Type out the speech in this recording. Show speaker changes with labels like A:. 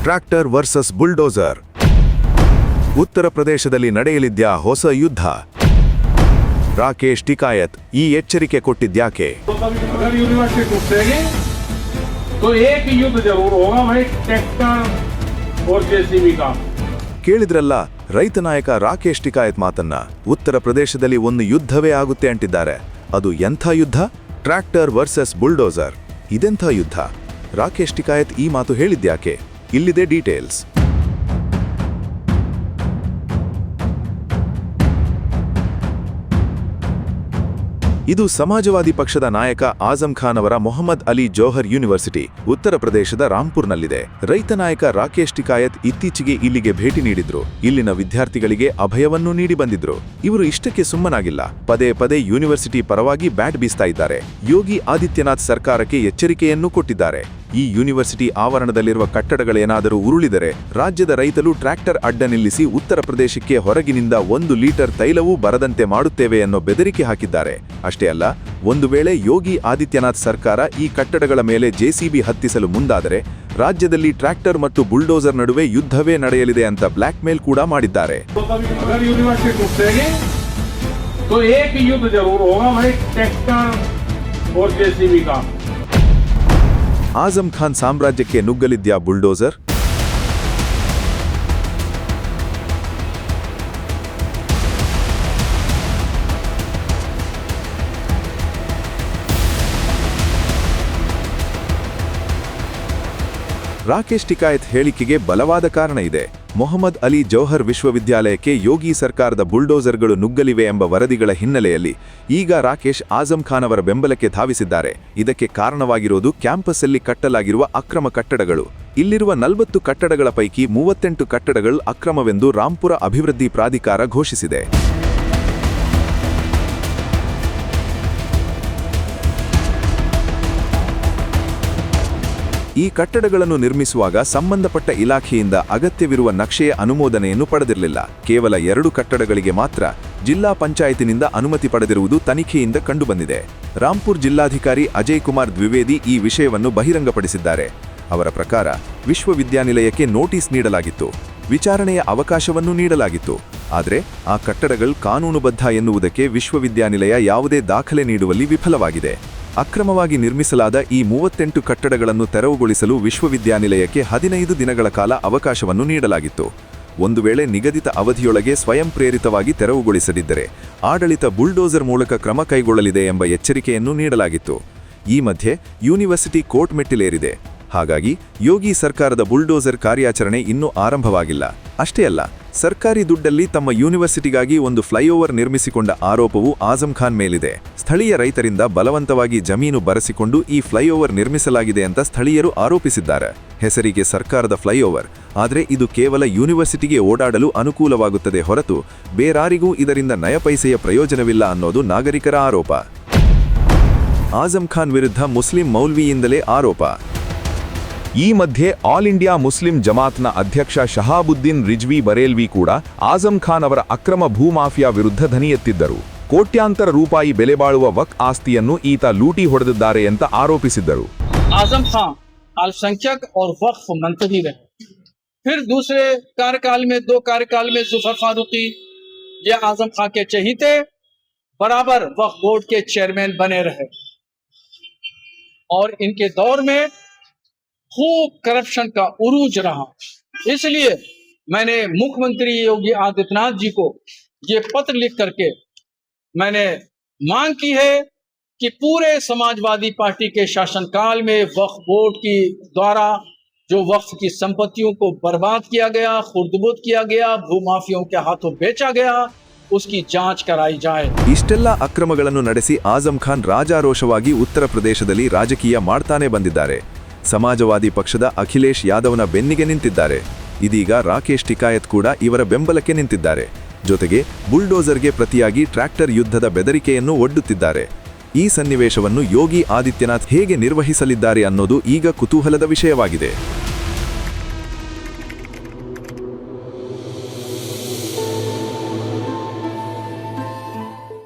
A: Tractor versus bulldozer. ಉತ್ತರ ಪ್ರದೇಶದಲ್ಲಿ ನಡೆಯಲಿದ್ಯಾ ಹೊಸ ಯುದ್ಧ? ರಾಕೇಶ್ ಟಿಕಾಯತ್ ಈ ಎಚ್ಚರಿಕೆ ಕೊಟ್ಟಿದ್ಯಾಕೆ? ಕೇಳಿದ್ರಲ್ಲ ರೈತ ನಾಯಕ ರಾಕೇಶ್ ಟಿಕಾಯತ್ ಮಾತನ್ನ. ಉತ್ತರ ಪ್ರದೇಶದಲ್ಲಿ ಒಂದು ಯುದ್ಧವೇ ಆಗುತ್ತೆ ಅಂಟಿದ್ದಾರೆ. ಅದು ಎಂಥ ಯುದ್ಧ? Tractor versus bulldozer. ಇದೆಂಥ ಯುದ್ಧ? ರಾಕೇಶ್ ಟಿಕಾಯತ್ ಈ ಮಾತು ಹೇಳಿದ್ಯಾಕೆ? ಇಲ್ಲಿದೆ ಡೀಟೇಲ್ಸ್. ಇದು ಸಮಾಜವಾದಿ ಪಕ್ಷದ ನಾಯಕ ಆಜಂ ಖಾನ್ ಅವರ ಮೊಹಮ್ಮದ್ ಅಲಿ ಜೋಹರ್ ಯೂನಿವರ್ಸಿಟಿ ಉತ್ತರ ಪ್ರದೇಶದ ರಾಂಪುರ್ನಲ್ಲಿದೆ. ರೈತ ನಾಯಕ ರಾಕೇಶ್ ಟಿಕಾಯತ್ ಇತ್ತೀಚೆಗೆ ಇಲ್ಲಿಗೆ ಭೇಟಿ ನೀಡಿದ್ರು. ಇಲ್ಲಿನ ವಿದ್ಯಾರ್ಥಿಗಳಿಗೆ ಅಭಯವನ್ನೂ ನೀಡಿ ಬಂದಿದ್ರು. ಇವರು ಇಷ್ಟಕ್ಕೆ ಸುಮ್ಮನಾಗಿಲ್ಲ. ಪದೇ ಪದೇ ಯೂನಿವರ್ಸಿಟಿ ಪರವಾಗಿ ಬ್ಯಾಟ್ ಬೀಸ್ತಾ ಇದ್ದಾರೆ. ಯೋಗಿ ಆದಿತ್ಯನಾಥ್ ಸರ್ಕಾರಕ್ಕೆ ಎಚ್ಚರಿಕೆಯನ್ನೂ ಕೊಟ್ಟಿದ್ದಾರೆ. ಈ ಯೂನಿವರ್ಸಿಟಿ ಆವರಣದಲ್ಲಿರುವ ಕಟ್ಟಡಗಳೇನಾದರೂ ಉರುಳಿದರೆ ರಾಜ್ಯದ ರೈತರು ಟ್ರ್ಯಾಕ್ಟರ್ ಅಡ್ಡ ನಿಲ್ಲಿಸಿ ಉತ್ತರ ಪ್ರದೇಶಕ್ಕೆ ಹೊರಗಿನಿಂದ 1 ಲೀಟರ್ ತೈಲವೂ ಬರದಂತೆ ಮಾಡುತ್ತೇವೆ ಅನ್ನೋ ಬೆದರಿಕೆ ಹಾಕಿದ್ದಾರೆ. ಅಷ್ಟೇ ಅಲ್ಲ, ಒಂದು ವೇಳೆ ಯೋಗಿ ಆದಿತ್ಯನಾಥ್ ಸರ್ಕಾರ ಈ ಕಟ್ಟಡಗಳ ಮೇಲೆ ಜೆಸಿಬಿ ಹತ್ತಿಸಲು ಮುಂದಾದರೆ ರಾಜ್ಯದಲ್ಲಿ ಟ್ರ್ಯಾಕ್ಟರ್ ಮತ್ತು ಬುಲ್ಡೋಸರ್ ನಡುವೆ ಯುದ್ಧವೇ ನಡೆಯಲಿದೆ ಅಂತ ಬ್ಲ್ಯಾಕ್ ಮೇಲ್ ಕೂಡ ಮಾಡಿದ್ದಾರೆ. ಆಜಂ ಖಾನ್ ಸಾಮ್ರಾಜ್ಯಕ್ಕೆ ನುಗ್ಗಲಿದ್ಯಾ ಬುಲ್ಡೋಸರ್? ರಾಕೇಶ್ ಟಿಕಾಯತ್ ಹೇಳಿಕೆಗೆ ಬಲವಾದ ಕಾರಣ ಇದೆ. ಮೊಹಮ್ಮದ್ ಅಲಿ ಜೌಹರ್ ವಿಶ್ವವಿದ್ಯಾಲಯಕ್ಕೆ ಯೋಗಿ ಸರ್ಕಾರದ ಬುಲ್ಡೋಸರ್ಗಳು ನುಗ್ಗಲಿವೆ ಎಂಬ ವರದಿಗಳ ಹಿನ್ನೆಲೆಯಲ್ಲಿ ಈಗ ರಾಕೇಶ್ ಆಜಂ ಖಾನ್ ಅವರ ಬೆಂಬಲಕ್ಕೆ ಧಾವಿಸಿದ್ದಾರೆ. ಇದಕ್ಕೆ ಕಾರಣವಾಗಿರುವುದು ಕ್ಯಾಂಪಸ್ಸಲ್ಲಿ ಕಟ್ಟಲಾಗಿರುವ ಅಕ್ರಮ ಕಟ್ಟಡಗಳು. ಇಲ್ಲಿರುವ 40 ಕಟ್ಟಡಗಳ ಪೈಕಿ 38 ಕಟ್ಟಡಗಳು ಅಕ್ರಮವೆಂದು ರಾಂಪುರ ಅಭಿವೃದ್ಧಿ ಪ್ರಾಧಿಕಾರ ಘೋಷಿಸಿದೆ. ಈ ಕಟ್ಟಡಗಳನ್ನು ನಿರ್ಮಿಸುವಾಗ ಸಂಬಂಧಪಟ್ಟ ಇಲಾಖೆಯಿಂದ ಅಗತ್ಯವಿರುವ ನಕ್ಷೆಯ ಅನುಮೋದನೆಯನ್ನು ಪಡೆದಿರಲಿಲ್ಲ. ಕೇವಲ 2 ಕಟ್ಟಡಗಳಿಗೆ ಮಾತ್ರ ಜಿಲ್ಲಾ ಪಂಚಾಯತಿನಿಂದ ಅನುಮತಿ ಪಡೆದಿರುವುದು ತನಿಖೆಯಿಂದ ಕಂಡುಬಂದಿದೆ. ರಾಂಪುರ್ ಜಿಲ್ಲಾಧಿಕಾರಿ ಅಜಯ್ ಕುಮಾರ್ ದ್ವಿವೇದಿ ಈ ವಿಷಯವನ್ನು ಬಹಿರಂಗಪಡಿಸಿದ್ದಾರೆ. ಅವರ ಪ್ರಕಾರ ವಿಶ್ವವಿದ್ಯಾನಿಲಯಕ್ಕೆ ನೋಟಿಸ್ ನೀಡಲಾಗಿತ್ತು, ವಿಚಾರಣೆಯ ಅವಕಾಶವನ್ನೂ ನೀಡಲಾಗಿತ್ತು. ಆದರೆ ಆ ಕಟ್ಟಡಗಳು ಕಾನೂನುಬದ್ಧ ಎನ್ನುವುದಕ್ಕೆ ವಿಶ್ವವಿದ್ಯಾನಿಲಯ ಯಾವುದೇ ದಾಖಲೆ ನೀಡುವಲ್ಲಿ ವಿಫಲವಾಗಿದೆ. ಅಕ್ರಮವಾಗಿ ನಿರ್ಮಿಸಲಾದ ಈ 38 ಕಟ್ಟಡಗಳನ್ನು ತೆರವುಗೊಳಿಸಲು ವಿಶ್ವವಿದ್ಯಾನಿಲಯಕ್ಕೆ 15 ದಿನಗಳ ಕಾಲ ಅವಕಾಶವನ್ನು ನೀಡಲಾಗಿತ್ತು. ಒಂದು ವೇಳೆ ನಿಗದಿತ ಅವಧಿಯೊಳಗೆ ಸ್ವಯಂ ಪ್ರೇರಿತವಾಗಿ ತೆರವುಗೊಳಿಸದಿದ್ದರೆ ಆಡಳಿತ ಬುಲ್ಡೋಸರ್ ಮೂಲಕ ಕ್ರಮ ಕೈಗೊಳ್ಳಲಿದೆ ಎಂಬ ಎಚ್ಚರಿಕೆಯನ್ನು ನೀಡಲಾಗಿತ್ತು. ಈ ಮಧ್ಯೆ ಯೂನಿವರ್ಸಿಟಿ ಕೋರ್ಟ್ ಮೆಟ್ಟಿಲೇರಿದೆ. ಹಾಗಾಗಿ ಯೋಗಿ ಸರ್ಕಾರದ ಬುಲ್ಡೋಸರ್ ಕಾರ್ಯಾಚರಣೆ ಇನ್ನೂ ಆರಂಭವಾಗಿಲ್ಲ. ಅಷ್ಟೇ ಅಲ್ಲ, ಸರ್ಕಾರಿ ದುಡ್ಡಲ್ಲಿ ತಮ್ಮ ಯೂನಿವರ್ಸಿಟಿಗಾಗಿ ಒಂದು ಫ್ಲೈಓವರ್ ನಿರ್ಮಿಸಿಕೊಂಡ ಆರೋಪವೂ ಆಜಂ ಖಾನ್ ಮೇಲಿದೆ. ಸ್ಥಳೀಯ ರೈತರಿಂದ ಬಲವಂತವಾಗಿ ಜಮೀನು ಬರೆಸಿಕೊಂಡು ಈ ಫ್ಲೈಓವರ್ ನಿರ್ಮಿಸಲಾಗಿದೆ ಅಂತ ಸ್ಥಳೀಯರು ಆರೋಪಿಸಿದ್ದಾರೆ. ಹೆಸರಿಗೆ ಸರ್ಕಾರದ ಫ್ಲೈಓವರ್, ಆದರೆ ಇದು ಕೇವಲ ಯೂನಿವರ್ಸಿಟಿಗೆ ಓಡಾಡಲು ಅನುಕೂಲವಾಗುತ್ತದೆ ಹೊರತು ಬೇರಾರಿಗೂ ಇದರಿಂದ ನಯಪೈಸೆಯ ಪ್ರಯೋಜನವಿಲ್ಲ ಅನ್ನೋದು ನಾಗರಿಕರ ಆರೋಪ. ಆಜಂ ಖಾನ್ ವಿರುದ್ಧ ಮುಸ್ಲಿಂ ಮೌಲ್ವಿಯಿಂದಲೇ ಆರೋಪ. ಈ ಮಧ್ಯೆ ಆಲ್ ಇಂಡಿಯಾ ಮುಸ್ಲಿಂ ಜಮಾತ್ನ ಅಧ್ಯಕ್ಷ ಶಹಾಬುದ್ದೀನ್ ರಿಜ್ವಿ ಬರೇಲ್ವಿ ಕೂಡ ಆಜಂ ಖಾನ್ ಅವರ ಅಕ್ರಮ ಭೂಮಾಫಿಯಾ ವಿರುದ್ಧ ಧ್ವನಿ ಎತ್ತಿದ್ದರು. ಕೋಟ್ಯಾಂತರ ರೂಪಾಯಿ ಬೆಲೆ ಬಾಳುವ ವಕ್ ಆಸ್ತಿಯನ್ನು ಈತ ಲೂಟಿ ಹೊಡೆದಿದ್ದಾರೆ ಅಂತ ಆರೋಪಿಸಿದ್ದರು.
B: आजम खान अल्पसंख्यक और वक्फ मंत्री रहे. फिर दूसरे कार्यकाल में 2 कार्यकाल में जुफर फारूकी ये आजम खान के चहीते बराबर वक्फ बोर्ड के चेयरमैन बने रहे और इनके दौर में खूब करप्शन का उरूज रहा. इसलिए मैंने मुख्यमंत्री योगी आदित्यनाथ जी को ये पत्र लिख करके मैंने मांग की है कि पूरे समाजवादी पार्टी के शासनकाल में वक्फ बोर्ड की द्वारा जो वक्फ की संपत्तियों को बर्बाद किया गया, खुर्दबुद किया गया, भूमाफियों के हाथों बेचा गया, उसकी जांच कराई जाए.
A: ಇಷ್ಟೆಲ್ಲ ಅಕ್ರಮಗಳನ್ನು ನಡೆಸಿ ಆಜಂ ಖಾನ್ ರಾಜಾರೋಷವಾಗಿ ಉತ್ತರ ಪ್ರದೇಶದಲ್ಲಿ ರಾಜಕೀಯ ಮಾಡ್ತಾನೆ ಬಂದಿದ್ದಾರೆ. ಸಮಾಜವಾದಿ ಪಕ್ಷದ ಅಖಿಲೇಶ್ ಯಾದವ್ನ ಬೆನ್ನಿಗೆ ನಿಂತಿದ್ದಾರೆ. ಇದೀಗ ರಾಕೇಶ್ ಟಿಕಾಯತ್ ಕೂಡ ಇವರ ಬೆಂಬಲಕ್ಕೆ ನಿಂತಿದ್ದಾರೆ. ಜೊತೆಗೆ ಬುಲ್ಡೋಸರ್ಗೆ ಪ್ರತಿಯಾಗಿ ಟ್ರ್ಯಾಕ್ಟರ್ ಯುದ್ಧದ ಬೆದರಿಕೆಯನ್ನು ಒಡ್ಡುತ್ತಿದ್ದಾರೆ. ಈ ಸನ್ನಿವೇಶವನ್ನು ಯೋಗಿ ಆದಿತ್ಯನಾಥ್ ಹೇಗೆ ನಿರ್ವಹಿಸಲಿದ್ದಾರೆ ಅನ್ನೋದು ಈಗ ಕುತೂಹಲದ ವಿಷಯವಾಗಿದೆ.